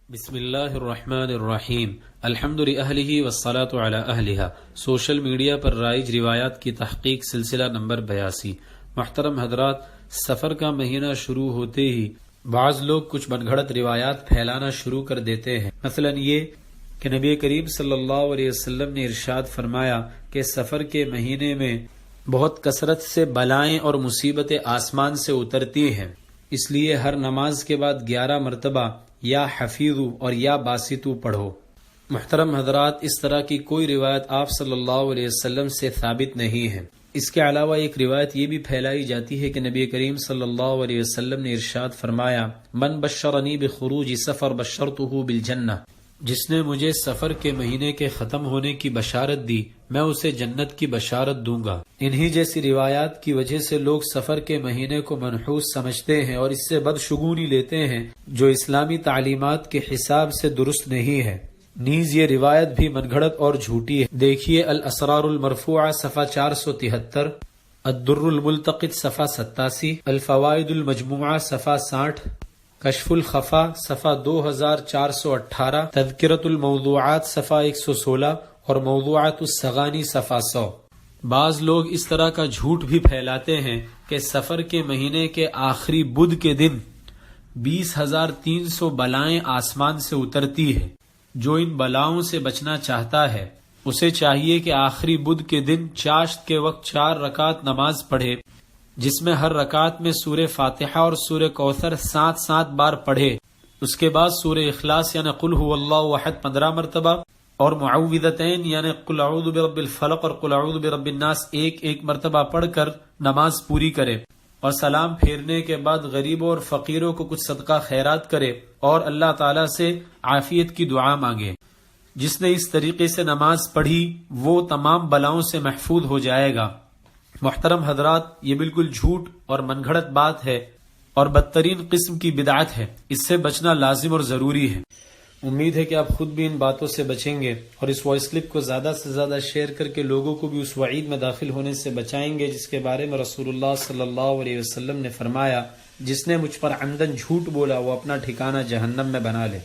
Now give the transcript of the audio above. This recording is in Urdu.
بسم اللہ الرحمن الرحیم الحمد للہ والصلاة علی اہلہا۔ سوشل میڈیا پر رائج روایات کی تحقیق سلسلہ نمبر 82۔ محترم حضرات، سفر کا مہینہ شروع ہوتے ہی بعض لوگ کچھ من گھڑت روایات پھیلانا شروع کر دیتے ہیں، مثلا یہ کہ نبی کریم صلی اللہ علیہ وسلم نے ارشاد فرمایا کہ سفر کے مہینے میں بہت کثرت سے بلائیں اور مصیبتیں آسمان سے اترتی ہیں، اس لیے ہر نماز کے بعد 11 مرتبہ یا حفیظو اور یا باسطو پڑھو۔ محترم حضرات، اس طرح کی کوئی روایت آپ صلی اللہ علیہ وسلم سے ثابت نہیں ہے۔ اس کے علاوہ ایک روایت یہ بھی پھیلائی جاتی ہے کہ نبی کریم صلی اللہ علیہ وسلم نے ارشاد فرمایا، من بشرنی بخروج سفر بشرتہ بالجنہ، جس نے مجھے سفر کے مہینے کے ختم ہونے کی بشارت دی میں اسے جنت کی بشارت دوں گا۔ انہی جیسی روایات کی وجہ سے لوگ سفر کے مہینے کو منحوس سمجھتے ہیں اور اس سے بدشگونی لیتے ہیں، جو اسلامی تعلیمات کے حساب سے درست نہیں ہے۔ نیز یہ روایت بھی من گھڑت اور جھوٹی ہے۔ دیکھیے الاسرار المرفوعہ صفحہ 473، الدر الملتقط صفحہ 87، الفوائد المجموعہ صفحہ 60، کشف الخفا صفحہ 2418، تذکرۃ الموضوعات صفحہ 116 اور موضوعات الصغانی صفحہ 100۔ بعض لوگ اس طرح کا جھوٹ بھی پھیلاتے ہیں کہ سفر کے مہینے کے آخری بدھ کے دن 20,300 بلائیں آسمان سے اترتی ہے۔ جو ان بلاؤں سے بچنا چاہتا ہے اسے چاہیے کہ آخری بدھ کے دن چاشت کے وقت 4 رکعت نماز پڑھے، جس میں ہر رکعت میں سورہ فاتحہ اور سورہ کوثر 7 بار پڑھے۔ اس کے بعد سورہ اخلاص یعنی قل هو اللہ احد 15 مرتبہ اور معوذتین یعنی قل اعوذ برب الفلق اور قل اعوذ برب الناس ایک مرتبہ پڑھ کر نماز پوری کرے، اور سلام پھیرنے کے بعد غریبوں اور فقیروں کو کچھ صدقہ خیرات کرے اور اللہ تعالیٰ سے عافیت کی دعا مانگے۔ جس نے اس طریقے سے نماز پڑھی وہ تمام بلاؤں سے محفوظ ہو جائے گا۔ محترم حضرات، یہ بالکل جھوٹ اور من گھڑت بات ہے اور بدترین قسم کی بدعت ہے، اس سے بچنا لازم اور ضروری ہے۔ امید ہے کہ آپ خود بھی ان باتوں سے بچیں گے اور اس وائس کلپ کو زیادہ سے زیادہ شیئر کر کے لوگوں کو بھی اس وعید میں داخل ہونے سے بچائیں گے جس کے بارے میں رسول اللہ صلی اللہ علیہ وسلم نے فرمایا، جس نے مجھ پر عمدن جھوٹ بولا وہ اپنا ٹھکانہ جہنم میں بنا لے۔